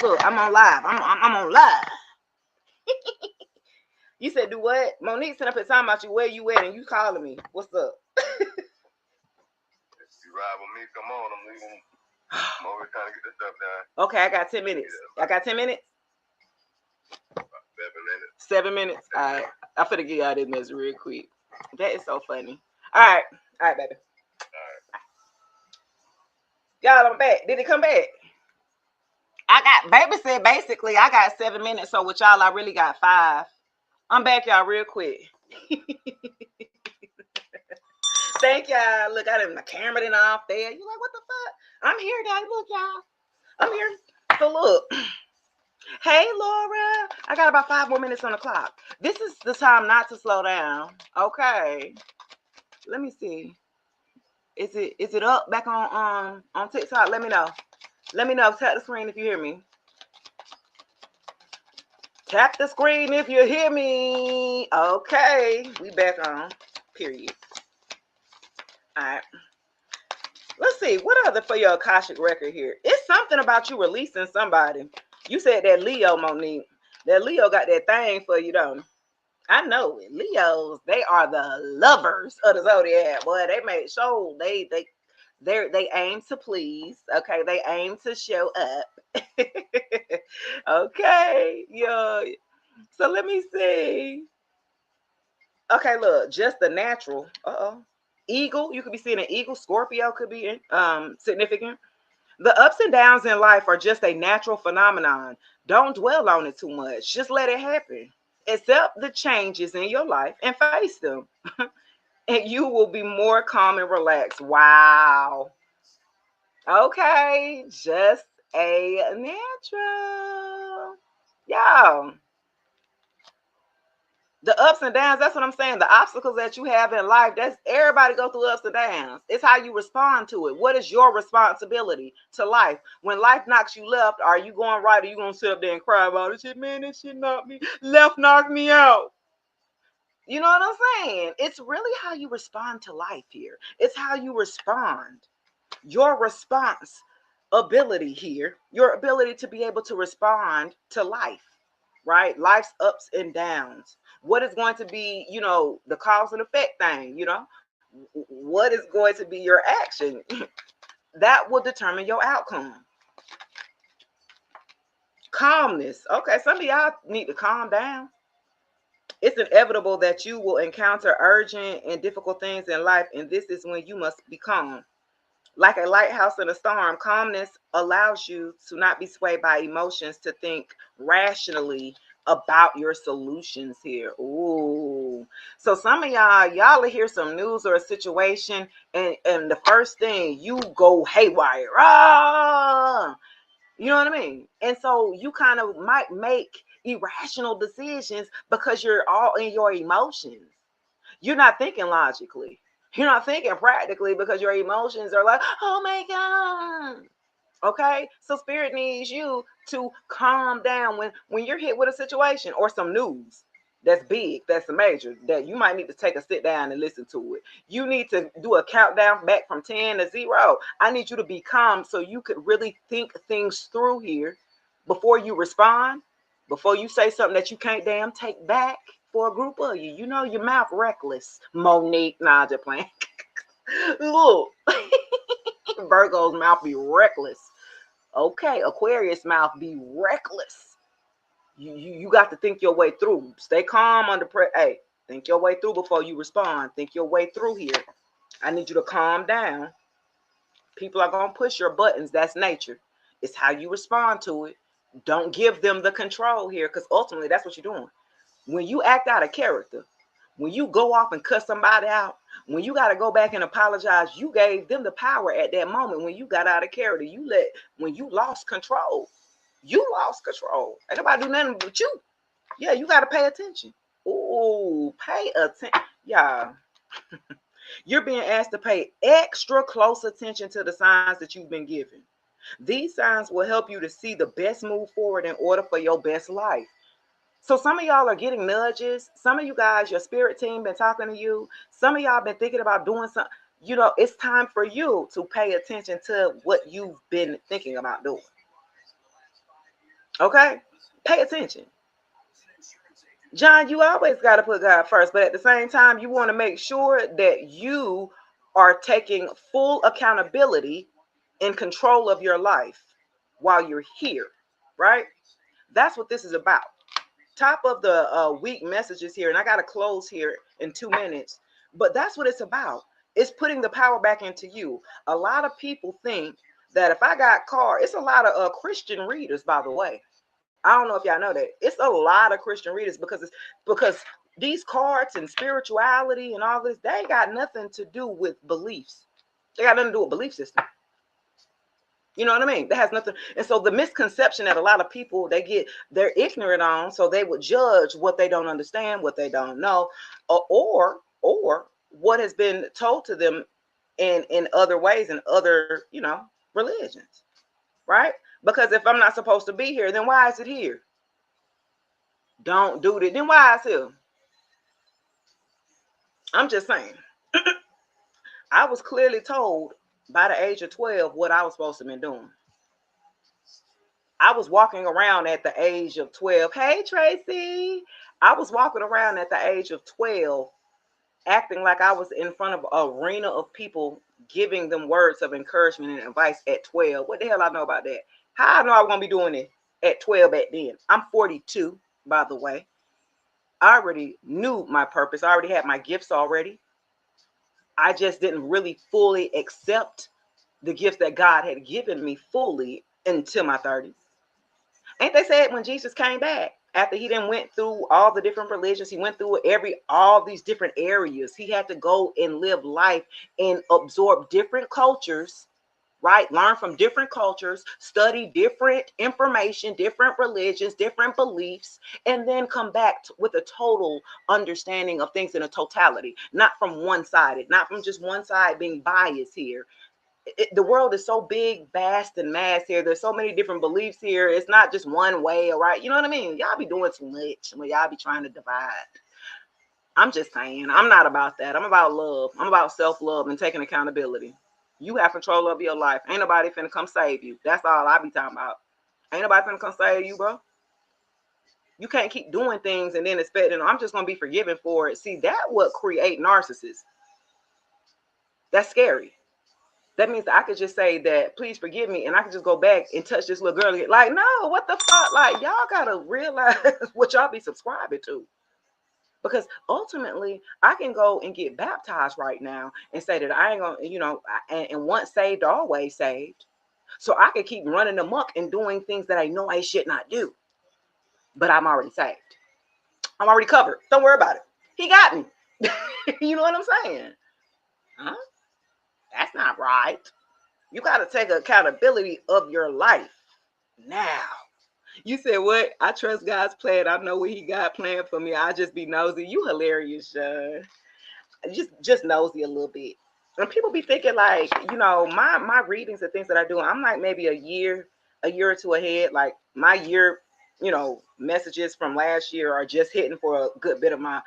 Look, I'm on live. I'm on live. You said do what? Monique sent up a time about you. Where you at? And you calling me. What's up? You ride with me? Come on. I'm leaving. I'm over trying to get this stuff done. Okay, I got 10 minutes. I got 10 minutes? About 7 minutes. 7 minutes? All right. I'm finna get y'all this mess real quick. That is so funny. All right, baby. All right. Y'all, I'm back. Did it come back? Baby said basically I got 7 minutes. So with y'all, I really got 5. I'm back, y'all, real quick. Thank y'all. Look, I done my camera done off there. You like, what the fuck? I'm here, guys. Look, y'all. I'm here. So look. Hey, Laura. I got about 5 more minutes on the clock. This is the time not to slow down. Okay. Let me see. Is it up back on TikTok? Let me know. Let me know. Tap the screen if you hear me. Tap the screen if you hear me. Okay, we back on. Period. All right. Let's see. What other for your Akashic record here? It's something about you releasing somebody. You said that Leo, Monique. That Leo got that thing for you, don't? I know it. Leos, they are the lovers of the zodiac. Boy, they make sure they aim to please. Okay, they aim to show up. Okay, yeah. So let me see. Okay, look, just the natural. Eagle, you could be seeing an eagle. Scorpio could be significant. The ups and downs in life are just a natural phenomenon. Don't dwell on it too much. Just let it happen. Accept the changes in your life and face them. And you will be more calm and relaxed. Wow. Okay, just a natural. Y'all, the ups and downs, that's what I'm saying. The obstacles that you have in life, that's everybody go through ups and downs. It's how you respond to it. What is your responsibility to life? When life knocks you left, are you going right or you gonna sit up there and cry about it? Shit, man, this shit knocked me left, knocked me out. You know what I'm saying? It's really how you respond to life here. It's how you respond. Your response ability here, your ability to be able to respond to life, right? Life's ups and downs. What is going to be, the cause and effect thing, what is going to be your action? That will determine your outcome. Calmness. Okay, some of y'all need to calm down. It's inevitable that you will encounter urgent and difficult things in life, and this is when you must be calm. Like a lighthouse in a storm, calmness allows you to not be swayed by emotions, to think rationally about your solutions here. Ooh. So some of y'all will hear some news or a situation, and the first thing you go haywire. Ah! You know what I mean? And so you kind of might make irrational decisions because you're all in your emotions. You're not thinking logically. You're not thinking practically because your emotions are like, oh my God. Okay? So spirit needs you to calm down when you're hit with a situation or some news that's big, that's major, that you might need to take a sit down and listen to it. You need to do a countdown back from 10 to 0. I need you to be calm so you could really think things through here before you respond, before you say something that you can't damn take back for a group of you. You know your mouth reckless, Monique. Nah, just playing. Look, Virgo's mouth be reckless. Okay, Aquarius mouth be reckless. You got to think your way through. Stay calm under pressure. Hey, think your way through before you respond. Think your way through here. I need you to calm down. People are gonna push your buttons. That's nature. It's how you respond to it. Don't give them the control here, because ultimately that's what you're doing. When you act out of character, when you go off and cut somebody out, when you got to go back and apologize, you gave them the power at that moment. When you got out of character, when you lost control, you lost control. Ain't nobody do nothing but you. Yeah, you got to pay attention. Ooh, pay attention. Yeah, you're being asked to pay extra close attention to the signs that you've been given. These signs will help you to see the best move forward in order for your best life. So some of y'all are getting nudges. Some of you guys, your spirit team been talking to you. Some of y'all been thinking about doing something. It's time for you to pay attention to what you've been thinking about doing. Okay? Pay attention. John, you always got to put God first, but at the same time, you want to make sure that you are taking full accountability and control of your life while you're here, right? That's what this is about. Top of the week messages here, and I got to close here in 2 minutes, but that's what it's about. It's putting the power back into you. A lot of people think that if I got card, it's a lot of Christian readers, by the way. I don't know if y'all know that. It's a lot of Christian readers because these cards and spirituality and all this, they ain't got nothing to do with beliefs. They got nothing to do with belief system. You know what I mean? That has nothing. And so the misconception that a lot of people they're ignorant on, so they would judge what they don't understand, what they don't know, or what has been told to them in other ways, in other, religions, right? Because if I'm not supposed to be here, then why is it here? Don't do that. Then why I still? I'm just saying. I was clearly told by the age of 12 what I was supposed to be doing. I was walking around at the age of 12. Hey, Tracy. I was walking around at the age of 12 acting like I was in front of an arena of people giving them words of encouragement and advice at 12. What the hell I know about that? How I know I was going to be doing it at 12 back then? I'm 42, by the way. I already knew my purpose. I already had my gifts already. I just didn't really fully accept the gifts that God had given me fully until my 30s. Ain't they said when Jesus came back, after he then went through all the different religions, he went through all these different areas. He had to go and live life and absorb different cultures, right? Learn from different cultures, study different information, different religions, different beliefs, and then come back with a total understanding of things in a totality, not from one-sided, not from just one side being biased here. The world is so big, vast, and mass here. There's so many different beliefs here. It's not just one way, all right? You know what I mean? Y'all be doing too much when y'all be trying to divide. I'm just saying, I'm not about that. I'm about love. I'm about self-love and taking accountability. You have control of your life. Ain't nobody finna come save you. That's all I be talking about. Ain't nobody finna come save you, bro. You can't keep doing things and then expecting, I'm just gonna be forgiven for it. See, that would create narcissists. That's scary. That means that I could just say that, please forgive me, and I could just go back and touch this little girl again. Like, no, what the fuck? Like, y'all gotta realize what y'all be subscribing to. Because ultimately, I can go and get baptized right now and say that I ain't gonna, and once saved, always saved. So I could keep running amok and doing things that I know I should not do. But I'm already saved. I'm already covered. Don't worry about it. He got me. You know what I'm saying? Huh? That's not right. You got to take accountability of your life now. You said what? I trust God's plan. I know what he got planned for me. I just be nosy. You hilarious, Sean. Just nosy a little bit. And people be thinking like, my readings and things that I do, I'm like maybe a year or two ahead. Like my year, messages from last year are just hitting for a good bit of my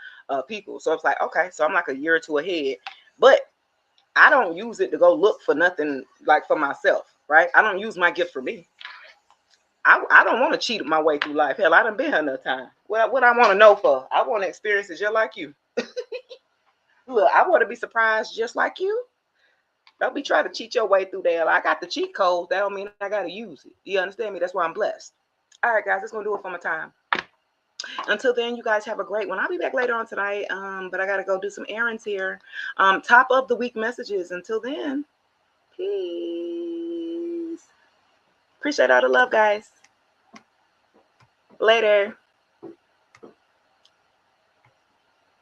people. So it's like, okay, so I'm like a year or two ahead. But I don't use it to go look for nothing like for myself, right? I don't use my gift for me. I don't want to cheat my way through life. Hell, I done been here enough time. What I want to know for? I want to experience it just like you. Look, I want to be surprised just like you. Don't be trying to cheat your way through there. I got the cheat codes. That don't mean I got to use it. You understand me? That's why I'm blessed. All right, guys, that's going to do it for my time. Until then, you guys have a great one. I'll be back later on tonight, but I got to go do some errands here. Top of the week messages. Until then, peace. Appreciate all the love, guys. Later.